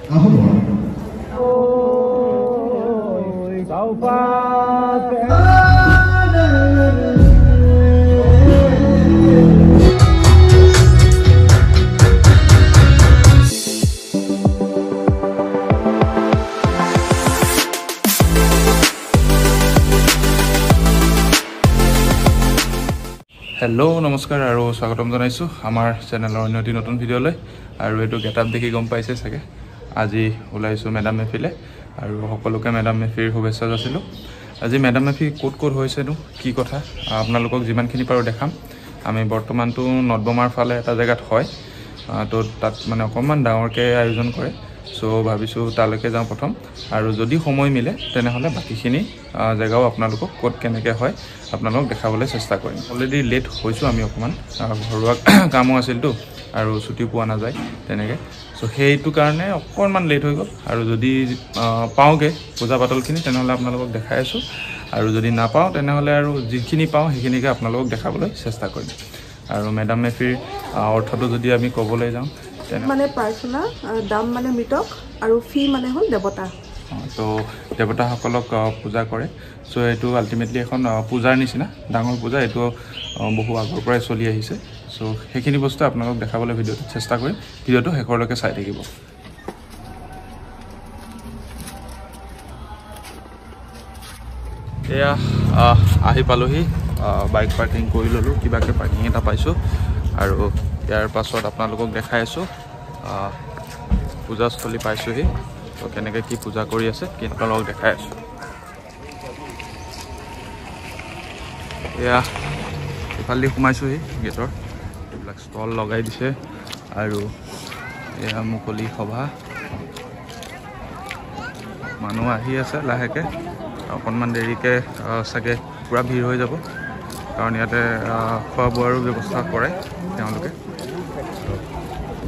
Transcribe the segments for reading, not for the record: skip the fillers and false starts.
hello नमस्कार और स्वागतम जानाइछु आमार चेनेलर अन्य एटी नतुन भिडिओलै और एटु गेटआप देखि गम पाइছে सके আজি ওলাইছো মেডাম মেফিলে और সকলোকে মেডাম মেফিৰ শুভেচ্ছা যাচিলো আজি মেডাম মেফি কোট কোট হৈছেনো কি কথা আপোনালোকক যিমানখিনি পাৰো দেখাম আমি বৰ্তমানটো নদবমাৰ ফালে এটা জায়গাত হয় তো তাত মানে অকমান ডাঙৰকে আয়োজন কৰে সো ভাবিছো তালৈকে যাওঁ প্ৰথম আৰু যদি সময় মিলে তেনেহলে বাকিখিনি জায়গাও আপোনালোকক কোট কেনেকে হয় আপোনালোক দেখাবলৈ চেষ্টা কৰিম অলৰেডি লেট হৈছো আমি অকমান ঘৰুৱা কামো আছিলটো আৰু ছুটি পোৱা না যায় তেনেকে সো হেইটো কাৰণে অকমান লেট হৈ গল আৰু যদি পাওগে পূজা পাতলখিনি তেনেহলে আপোনালোকক দেখাই আছো আৰু যদি না পাও তেনেহলে আৰু যিখিনি পাও সেইখিনিকে আপোনালোকক দেখাবলৈ চেষ্টা কৰিম আৰু মেডাম মেফিৰ অৰ্থটো যদি আমি ক'বলৈ যাওঁ মানে প্ৰাৰ্থনা দাম মানে মৃতক আৰু ফি মানে হল দেৱতা তো দেৱতা সকলক পূজা কৰে সো এটো আলটিমেটলি এখন পূজাৰ নিচিনা ডাঙৰ পূজা এটো বহু আগৰ পৰাই চলি আহিছে সো হেখিনি বস্তু আপোনালোক দেখাবলৈ ভিডিওটো চেষ্টা কৰিম ভিডিওটো হেকৰলৈকে চাই থাকিব এয়া আহি পালোহি বাইক পাৰ্কিং কৰি ললো কিবাকে পাৰ্কিং এটা পাইছো আৰু ইয়াৰ পাছত আপোনালোকক দেখাই আছো পূজাস্থলী পাইছোহি তো কেনেকৈ কি পূজা কৰি আছে কি আপোনালোকক দেখাই আছো এয়া ইফালে সোমাইছোহি গেটৰ এইবিলাক ষ্টল লগাই দিছে আৰু এয়া মুকলি সভা মানুহ আহি আছে লাহেকে অকণমান দেৰিকে চাগে পুৰা ভিৰ হৈ যাব কাৰণ ইয়াতে খোৱা বোৱাৰো ব্যৱস্থা কৰে তেওঁলোকে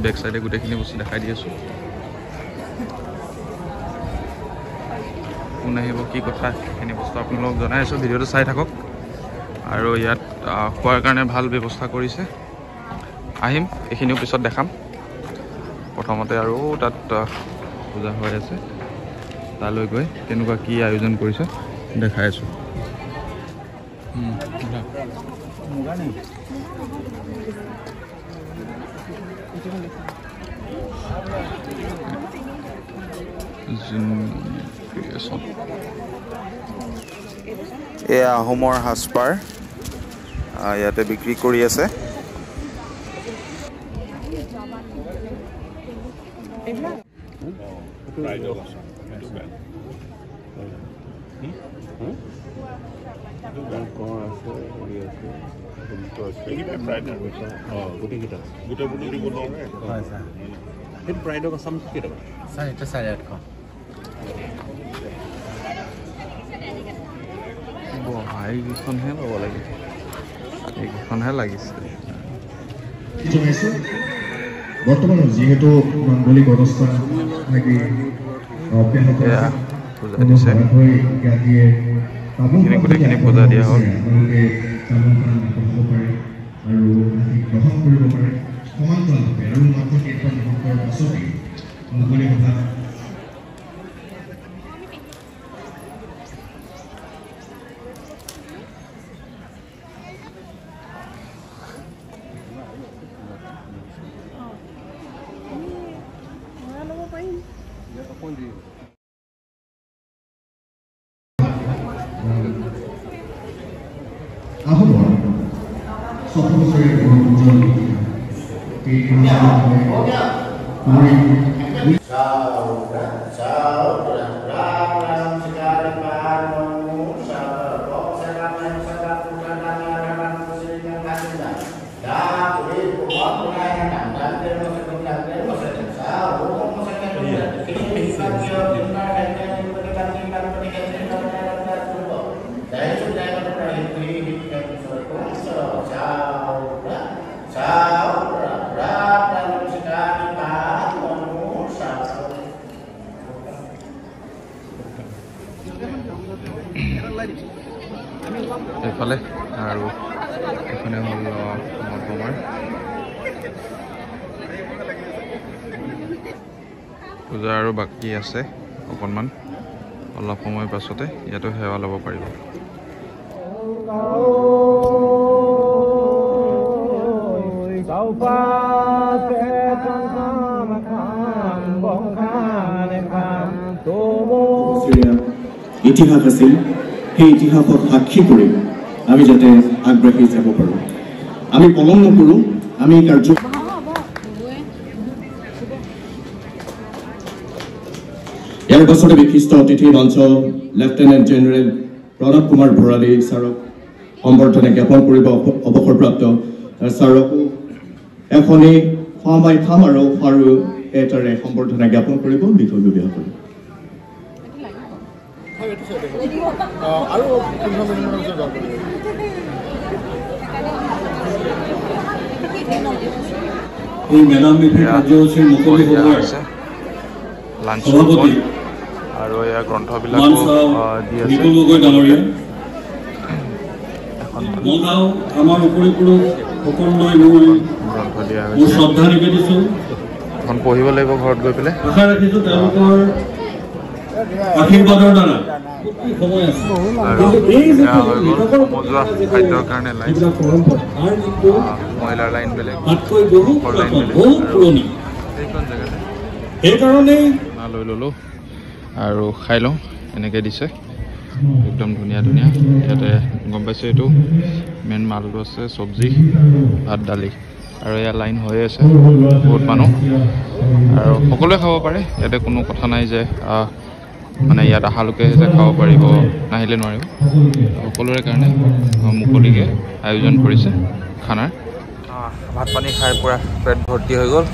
বেক সাইডে গুটেখিনি বস্তু দেখাই দি আছো কোন আহিব কি কথা এনে বস্তু আপোনালোক জনাই আছো ভিডিওটো চাই থাকক আৰু ইয়াত খোৱাৰ কাৰণে ভাল ব্যৱস্থা কৰিছে আহিম এখিনিও পিছত দেখাম প্ৰথমতে আৰু তাত পূজা হৈ আছে তালৈ গৈ কেনেকুৱা কি আয়োজন কৰিছে দেখাই আছো এয়া আহোমৰ হাসপাৰ ইয়াতে বিক্ৰী কৰি আছে এইখনহে ল'ব লাগে এইখনহে লাগিছে বৰ্তমান যিহেতু মাংগলিক অনুষ্ঠান লাগি গোটেইখিনি পূজা দিয়া হ'ল আৰু গ্ৰহণ কৰিব পাৰে সমান্তৰালভাৱে আৰু মাত্ৰ কেইখন গ্ৰহণ কৰাৰ পাছতেই মুকলি সভা আহোমৰ সফলতাৰে উজ্জ্বল এই এফালে আৰু এখানে হল নদবমাৰ পূজা আৰু বাকী আছে অকণমান অলপ সময় পাছতে ইয়াতো সেৱা ল'ব পাৰিব ইতিহাস আছিল সেই ইতিহাসক সাক্ষী কৰি আমি যাতে আগবাঢ়ি যাব পাৰোঁ আমি পলম নকৰোঁ আমি কাৰ্য ইয়াৰ পাছতে বিশিষ্ট অতিথি মঞ্চ লেফটেনেণ্ট জেনেৰেল প্ৰণৱ কুমাৰ ভৰালী ছাৰক সম্বৰ্ধনা জ্ঞাপন কৰিব অৱসৰপ্ৰাপ্ত ছাৰকো এখনি ফামাই থাম আৰু এটাৰে সম্বৰ্ধনা জ্ঞাপন কৰিব বিষয় ব্যৱহাৰ কৰিব এই মেডাম মেফিৰ কাৰ্যসূচীৰ মুকলি হোৱাৰ সভাপতি আৰু এয়া গ্ৰন্থবিলাকো দি আছে মনাও আমাৰ উপৰি পুৰুষ সকলোলৈ গ্ৰন্থ দিয়া মোৰ শ্ৰদ্ধা নিবেদিছোঁ এখন পঢ়িব লাগিব ঘৰত গৈ পেলাই আশা ৰাখিছোঁ তেওঁলোকৰ আশীৰ্বাদৰ দ্বাৰা সময় আছে সমজুৱা খাদ্যৰ কাৰণে লাইন মহিলাৰ লাইন বেলেগ বহুত পুৰণি সেইখন জেগাতে সেইকাৰণেই লৈ ল'লোঁ আৰু খাই লওঁ এনেকৈ দিছে একদম ধুনীয়া ধুনীয়া ইয়াতে গম পাইছে এইটো মেইন মালটো আছে চব্জি ভাত দালি আৰু এয়া লাইন হৈ আছে বহুত মানুহ আৰু সকলোৱে খাব পাৰে ইয়াতে কোনো কথা নাই যে মানে ইয়াত অহালৈকে যে খাব পাৰিব নাহিলে নোৱাৰিব সকলোৰে কাৰণে মুকলিকৈ আয়োজন কৰিছে খানাৰ ভাত পানী খাই পূৰা পেট ভৰ্তি হৈ গ'ল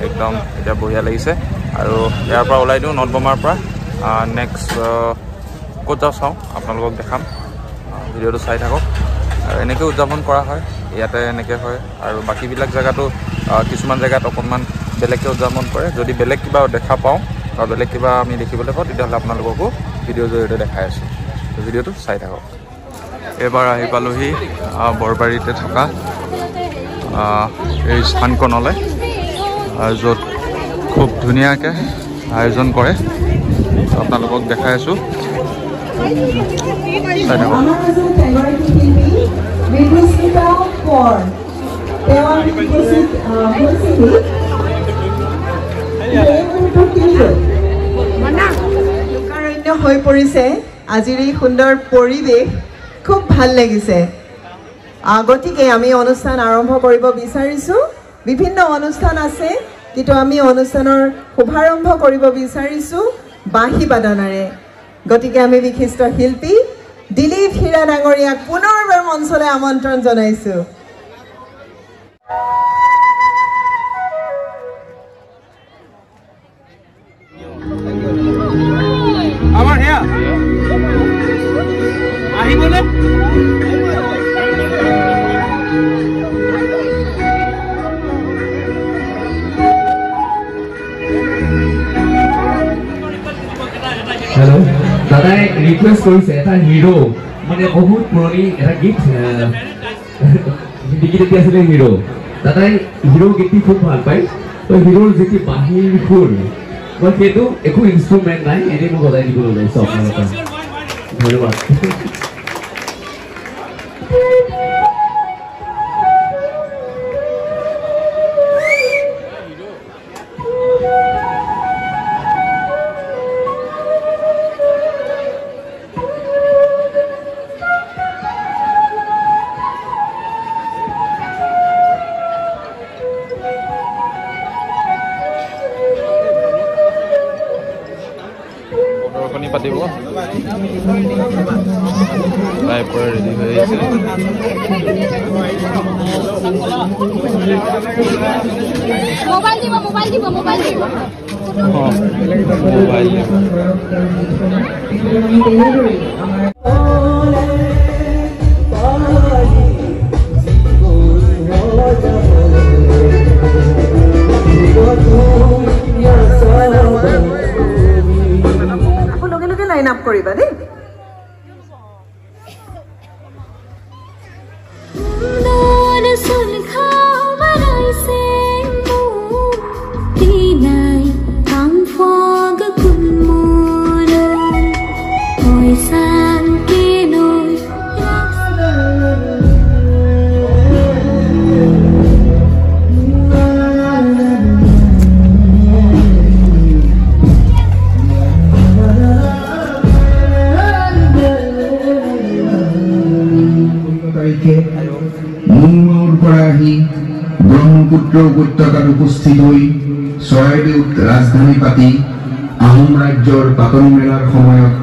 একদম এতিয়া বঢ়িয়া লাগিছে আৰু ইয়াৰ পৰা ওলাই দিওঁ নটবমাৰ পৰা নেক্সট ক'ত যাওঁ চাওঁ আপোনালোকক দেখাম ভিডিঅ'টো চাই থাকক আৰু এনেকৈ উদযাপন কৰা হয় ইয়াতে এনেকৈ হয় আৰু বাকীবিলাক জেগাতো কিছুমান জেগাত অকণমান বেলেগকৈ উদযাপন কৰে যদি বেলেগ কিবা দেখা পাওঁ বা বেলেগ কিবা আমি দেখিবলৈ পাওঁ তেতিয়াহ'লে আপোনালোককো ভিডিঅ'ৰ জৰিয়তে দেখাই আছোঁ ভিডিঅ'টো চাই থাকক এইবাৰ আহি পালোহি বৰবাৰীতে থকা এই স্থানকণলৈ য'ত খুব ধুনীয়াকৈ আয়োজন কৰে আপোনালোকক দেখাই আছোঁ চাই থাকক হৈ পৰিছে আজিৰ এই সুন্দৰ পৰিৱেশ খুব ভাল লাগিছে গতিকে আমি অনুষ্ঠান আৰম্ভ কৰিব বিচাৰিছোঁ বিভিন্ন অনুষ্ঠান আছে কিন্তু আমি অনুষ্ঠানৰ শুভাৰম্ভ কৰিব বিচাৰিছোঁ বাঁহী বাদনেৰে গতিকে আমি বিশিষ্ট শিল্পী দিলীপ হীৰা ডাঙৰীয়াক পুনৰবাৰ মঞ্চলৈ আমন্ত্ৰণ জনাইছোঁ আমাৰ হেয়া আহিবনে हेलो दादा रिक्वेस्ट কৰিছে এটা হিৰো মানে বহুত পুৰণি এটা গীত হিন্দী গীত আছিল হিৰো দাদাই হিৰো গীত খুব ভাল পায় তো হিৰোৰ যেতি বাঁহীৰ সুৰ মই সেইটো একো ইনষ্ট্ৰুমেণ্ট নাই এনেই মই বজাই দিব ওলাইছোঁ আপোনালোকক ধন্যবাদ পাতিব তাই পৰা ৰেডি হৈ আহিছে মোবাইল দিব মোবাইল লাইন আপ কৰিবা দেই Time for ব্ৰহ্মপুত্ৰ উপত্যকাত উপস্থিত হৈ চৰাইদেউত ৰাজধানী পাতি আহোম ৰাজ্যৰ পাতন মেলাৰ সময়ত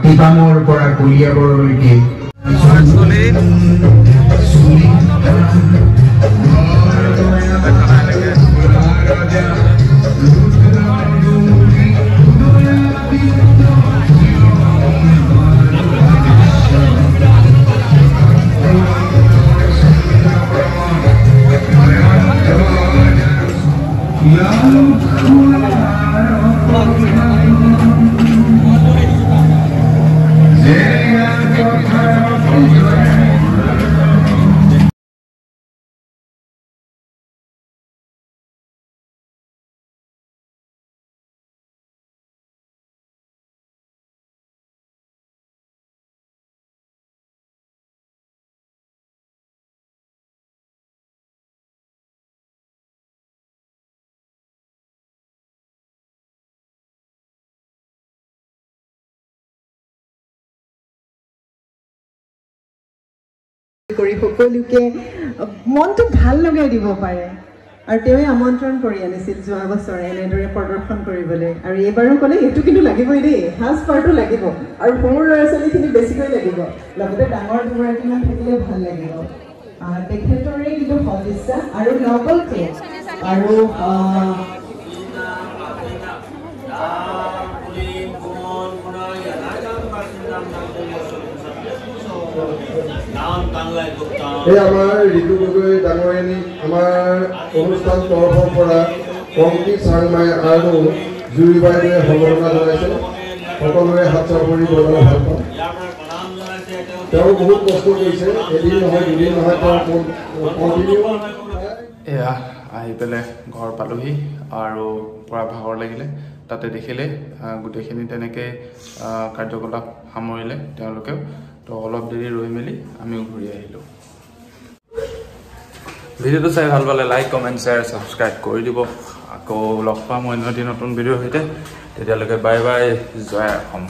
টিপামৰ পৰা কলিয়াবৰলৈকে কৰি সকলোকে মনটো ভাল লগাই দিব পাৰে আৰু তেওঁৱে আমন্ত্ৰণ কৰি আনিছিল যোৱা বছৰ এনেদৰে প্ৰদৰ্শন কৰিবলৈ আৰু এইবাৰো ক'লে এইটো কিন্তু লাগিবই দেই সাজ পাৰটো লাগিব আৰু সৰু ল'ৰা ছোৱালীখিনি বেছিকৈ লাগিব লগতে ডাঙৰ দুগৰাকীমান থাকিলে ভাল লাগিব তেখেতৰে কিন্তু সদিচ্ছা আৰু লগতে আৰু এই আমাৰ ঋতু গগৈ ডাঙৰীয়ানী আমাৰ অনুষ্ঠান তৰফৰ পৰা পংকী চাংমাই আৰু জুৰি বাইদেৱে সম্বৰ্ধনা জনাইছে সকলোৰে হাত চাপৰি বজাই ভাল পাওঁ তেওঁ বহুত কষ্ট কৰিছে এদিন নহয় দুদিন নহয় তেওঁ কণ্টিনিউ এয়া আহি পেলাই ঘৰ পালোহি আৰু পৰা ভাগৰ লাগিলে তাতে দেখিলে গোটেইখিনি তেনেকৈ কাৰ্যকলাপ সামৰিলে তেওঁলোকেও তো অলপ দেৰি ৰৈ মেলি আমিও ঘূৰি আহিলোঁ ভিডিঅ'টো চাই ভাল পালে লাইক কমেণ্ট শ্বেয়াৰ ছাবস্ক্ৰাইব কৰি দিব আকৌ লগ পাম অন্য এটি নতুন ভিডিঅ'ৰ সৈতে তেতিয়ালৈকে বাই বাই জয় অসম